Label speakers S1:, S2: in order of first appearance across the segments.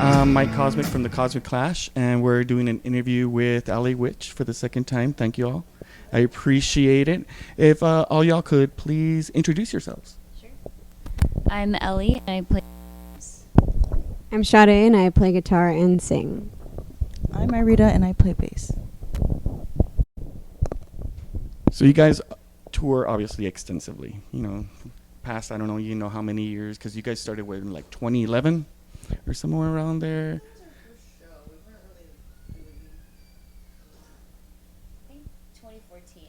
S1: I'm Mike Cosmic from the Cosmic Clash, and we're doing an interview with Ellie Witch for the second time. Thank you all. I appreciate it. If all y'all could please introduce yourselves.
S2: Sure. I'm Ellie, and I play.
S3: I'm Sade, and I play guitar and sing.
S4: I'm Irita, and I play bass.
S1: So you guys tour obviously extensively. Past I don't know, how many years, because you guys started in like 2011 or somewhere around there.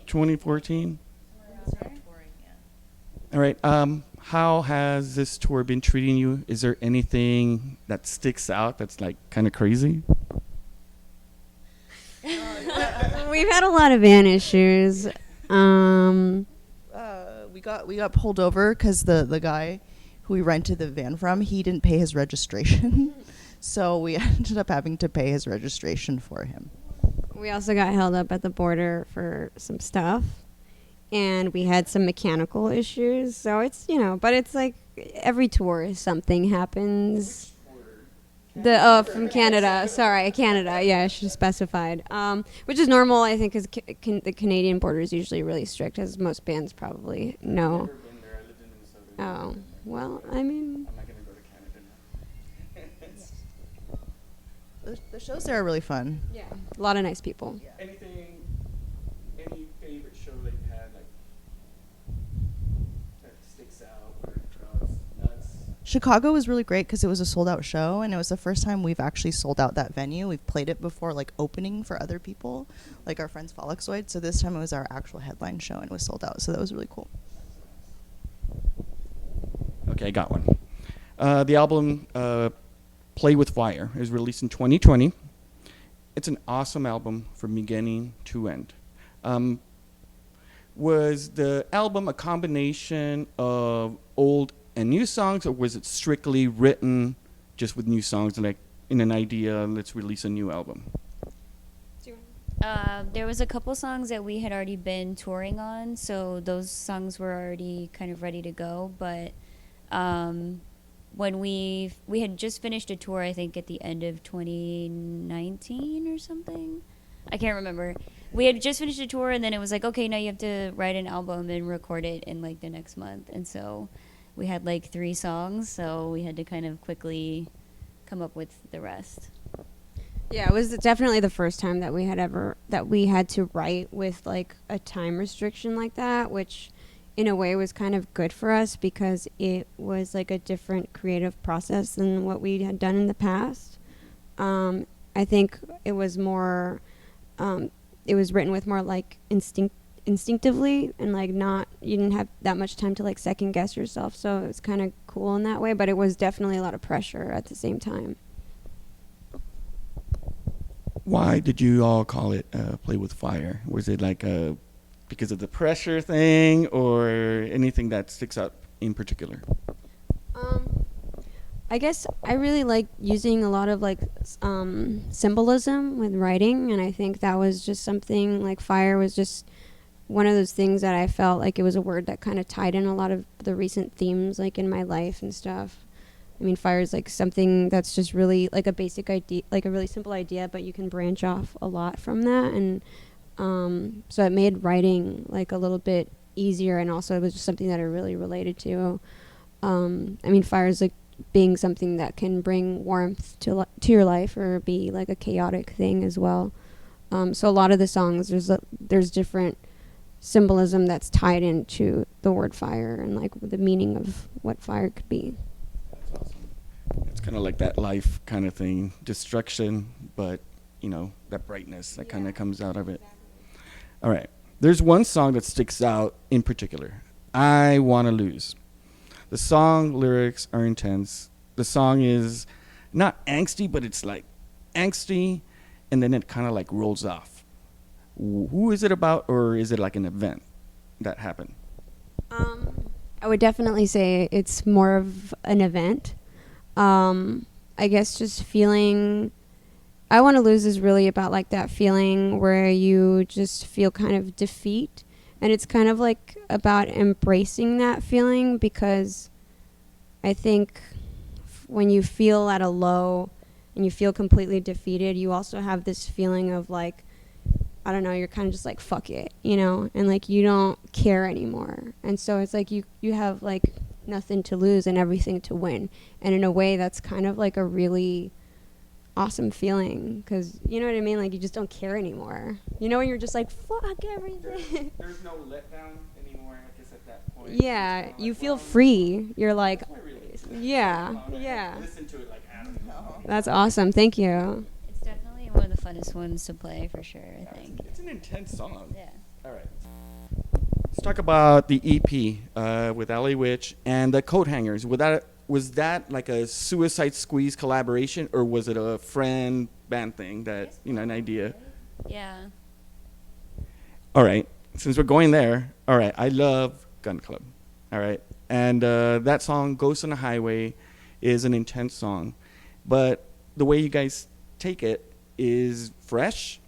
S1: 2014. All right. How has this tour been treating you? Is there anything that sticks out that's like kind of crazy?
S3: We've had a lot of van issues.
S4: We got pulled over because the guy who we rented the van from, he didn't pay his registration. So we ended up having to pay his registration for him.
S3: We also got held up at the border for some stuff. And we had some mechanical issues. So it's, but it's like every tour something happens. From Canada. Sorry, Canada. Yeah, I should have specified. Which is normal, I think, because the Canadian border is usually really strict, as most bands probably know.
S1: I've never been there. I lived in Minnesota.
S3: Oh, well, I mean...
S1: I'm not going to go to Canada now.
S4: The shows there are really fun.
S3: Yeah, a lot of nice people.
S1: Yeah. Any favorite show that you had, like, that sticks out, or draws nuts?
S4: Chicago was really great because it was a sold-out show, and it was the first time we've actually sold out that venue. We've played it before, like, opening for other people, like our friends Folloxoid. So this time it was our actual headline show, and it was sold out. So that was really cool.
S1: Okay, I got one. The album Play With Fire is released in 2020. It's an awesome album from beginning to end. Was the album a combination of old and new songs, or was it strictly written just with new songs, like in an idea, let's release a new album?
S2: There was a couple songs that we had already been touring on, so those songs were already kind of ready to go, but when we had just finished a tour, I think at the end of 2019 or something. I can't remember. We had just finished a tour, and then it was like, okay, now you have to write an album and record it in like the next month. And so we had like 3 songs, so we had to kind of quickly come up with the rest.
S3: Yeah, it was definitely the first time that we had to write with like a time restriction like that, which in a way was kind of good for us because it was like a different creative process than what we had done in the past. I think it was more, it was written with more like instinctively, and like you didn't have that much time to like second guess yourself. So it was kind of cool in that way, but it was definitely a lot of pressure at the same time.
S1: Why did you all call it Play With Fire? Was it like because of the pressure thing, or anything that sticks out in particular?
S3: I guess I really like using a lot of like symbolism with writing, and I think that was just something like fire was just one of those things that I felt like it was a word that kind of tied in a lot of the recent themes like in my life and stuff. I mean, fire is like something that's just really like a basic idea, like a really simple idea, but you can branch off a lot from that, and so it made writing like a little bit easier, and also it was just something that I really related to. I mean, fire is like being something that can bring warmth to your life, or be like a chaotic thing as well. So a lot of the songs, there's different symbolism that's tied into the word fire and like the meaning of what fire could be.
S1: That's awesome. It's kind of like that life kind of thing, destruction, but that brightness that kind of comes out of it. All right. There's one song that sticks out in particular. I Wanna Lose. The song lyrics are intense. The song is not angsty, but it's like angsty, and then it kind of like rolls off. Who is it about, or is it like an event that happened?
S3: I would definitely say it's more of an event. I guess just feeling... I Wanna Lose is really about like that feeling where you just feel kind of defeat, and it's kind of like about embracing that feeling, because I think when you feel at a low, and you feel completely defeated, you also have this feeling of like, I don't know, you're kind of just like, fuck it, you know, and like you don't care anymore. And so it's like you have like nothing to lose and everything to win. And in a way, that's kind of like a really awesome feeling, because you know what I mean, like you just don't care anymore, you know, when you're just like, fuck everything.
S1: There's no letdown anymore, I guess, at that point.
S3: Yeah, you feel free. You're like, yeah.
S1: Listen to it like Adam.
S3: That's awesome. Thank you.
S2: It's definitely one of the funnest ones to play for sure, I think.
S1: It's an intense song.
S2: Yeah.
S1: All right. Let's talk about the EP with Ellie Witch and the Coat Hangers. Was that like a Suicide Squeeze collaboration, or was it a friend band thing that, you know, an idea?
S2: Yeah.
S1: All right. Since we're going there, all right, I love Gun Club. All right. And that song, Ghost on the Highway, is an intense song. But the way you guys take it is fresh,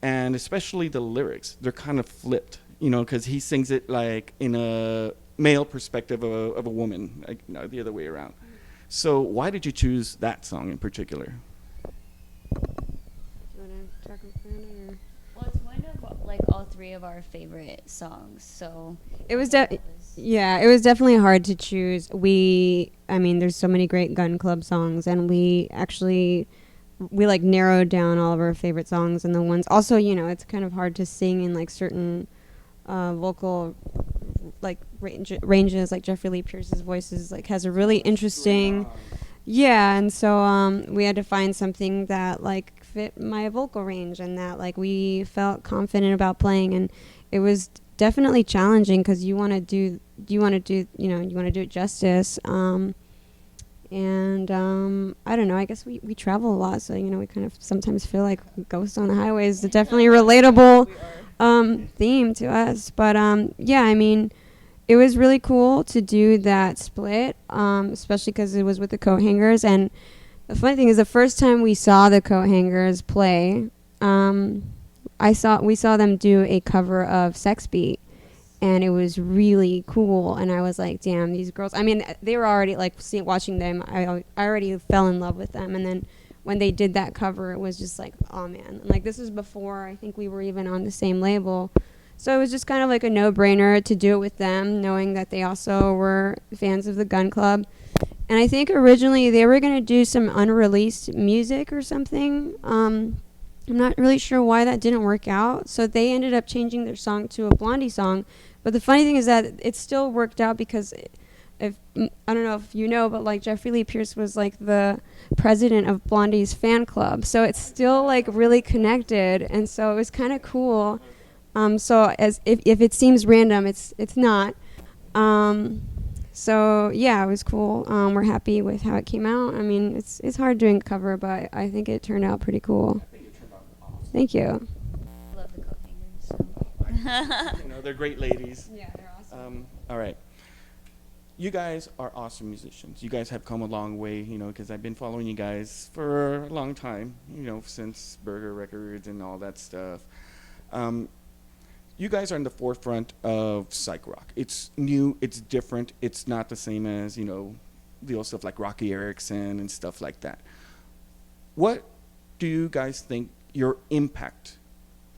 S1: and especially the lyrics. They're kind of flipped, you know, because he sings it like in a male perspective of a woman, like, you know, the other way around. So why did you choose that song in particular?
S2: Well, it's one of like all three of our favorite songs, so
S3: It was it was definitely hard to choose. I mean, there's so many great Gun Club songs, and we like narrowed down all of our favorite songs, and the ones also, you know, it's kind of hard to sing in like certain vocal like ranges, like Jeffrey Lee Pierce's voices like has a really interesting, yeah, and so we had to find something that like fit my vocal range and that like we felt confident about playing. And it was definitely challenging because you want to do it justice. And I don't know, I guess we travel a lot, so, you know, we kind of sometimes feel like Ghost on the Highway is definitely a relatable theme to us. But yeah, I mean, it was really cool to do that split, especially because it was with the Coat Hangers. And the funny thing is, the first time we saw the Coat Hangers play, we saw them do a cover of Sex Beat, and it was really cool. And I was like, damn, these girls, I mean, they were already like watching them, I already fell in love with them. And then when they did that cover, it was just like, oh man, like this was before I think we were even on the same label. So it was just kind of like a no-brainer to do it with them, knowing that they also were fans of the Gun Club. And I think originally they were going to do some unreleased music or something. I'm not really sure why that didn't work out. So they ended up changing their song to a Blondie song. But the funny thing is that it still worked out because I don't know if you know, but like Jeffrey Lee Pierce was like the president of Blondie's fan club. So it's still like really connected. And so it was kind of cool. So as if it seems random, it's not. So yeah, it was cool. We're happy with how it came out. I mean, it's hard doing a cover, but I think it turned out pretty cool.
S1: I think it turned out awesome.
S3: Thank you.
S2: I love the Coat Hangers. So.
S1: You know, they're great ladies.
S3: Yeah, they're awesome.
S1: All right. You guys are awesome musicians. You guys have come a long way, you know, because I've been following you guys for a long time, you know, since Burger Records and all that stuff. You guys are in the forefront of psych rock. It's new, it's different, it's not the same as, you know, the old stuff like Rocky Erickson and stuff like that. What do you guys think your impact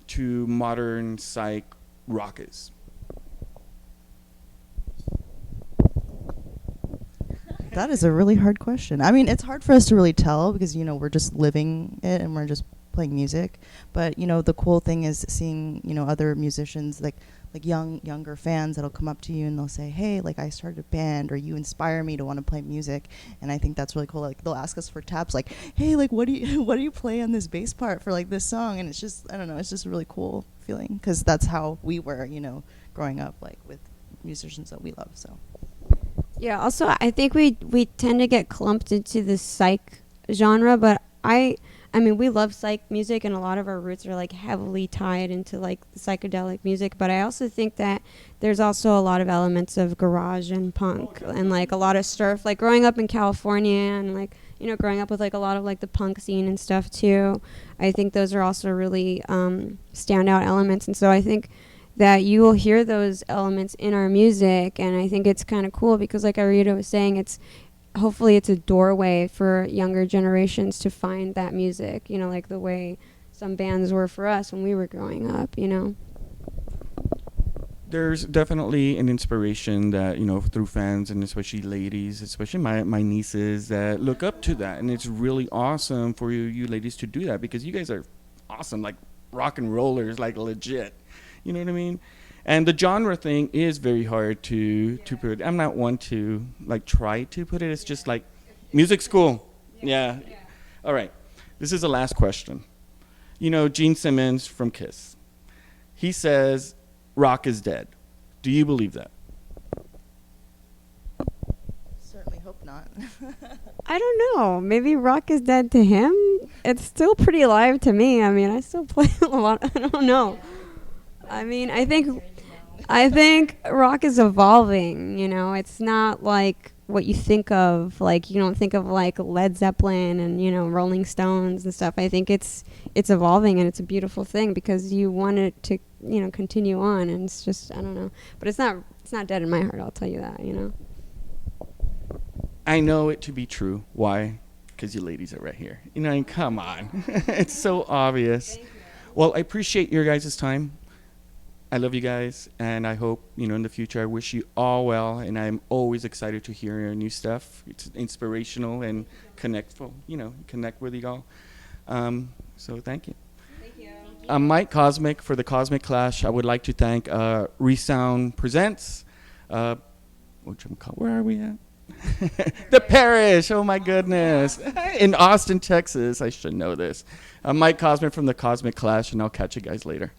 S1: to modern psych rock is?
S4: That is a really hard question. I mean, it's hard for us to really tell because, you know, we're just living it and we're just playing music. But, you know, the cool thing is seeing, you know, other musicians like younger fans that'll come up to you and they'll say, hey, like I started a band, or you inspire me to want to play music. And I think that's really cool. Like they'll ask us for tabs, like, hey, like what do you play on this bass part for like this song? And it's just, I don't know, it's just a really cool feeling because that's how we were, you know, growing up, like with musicians that we love. So
S3: Yeah, also I think we tend to get clumped into the psych genre, but I mean, we love psych music, and a lot of our roots are like heavily tied into like the psychedelic music. But I also think that there's also a lot of elements of garage and punk and like a lot of surf. Like growing up in California and like, you know, growing up with like a lot of like the punk scene and stuff too. I think those are also really standout elements. And so I think that you will hear those elements in our music, and I think it's kind of cool because like Irita was saying, it's hopefully it's a doorway for younger generations to find that music, you know, like the way some bands were for us when we were growing up, you know.
S1: There's definitely an inspiration that, you know, through fans and especially ladies, especially my nieces that look up to that. And it's really awesome for you ladies to do that because you guys are awesome, like rock and rollers, like legit. You know what I mean? And the genre thing is very hard to put. I'm not one to like try to put it. It's just like music school. Yeah. All right. This is the last question. You know, Gene Simmons from Kiss. He says rock is dead. Do you believe that?
S4: Certainly hope not.
S3: I don't know. Maybe rock is dead to him. It's still pretty alive to me. I mean, I still play a lot. I don't know. I mean, I think rock is evolving, you know. It's not like what you think of. Like, you don't think of like Led Zeppelin and, you know, Rolling Stones and stuff. I think it's evolving, and it's a beautiful thing because you want it to, you know, continue on, and it's just, I don't know. But it's not dead in my heart, I'll tell you that, you know.
S1: I know it to be true. Why? Because you ladies are right here. You know, come on. It's so obvious. Well, I appreciate your guys' time. I love you guys, and I hope, you know, in the future, I wish you all well, and I'm always excited to hear your new stuff. It's inspirational and connect with you all. So thank you.
S3: Thank you.
S1: I'm Mike Cosmic for the Cosmic Clash. I would like to thank Resound Presents. Where are we at? The Parish. Oh my goodness. In Austin, Texas. I should know this. I'm Mike Cosmic from the Cosmic Clash, and I'll catch you guys later.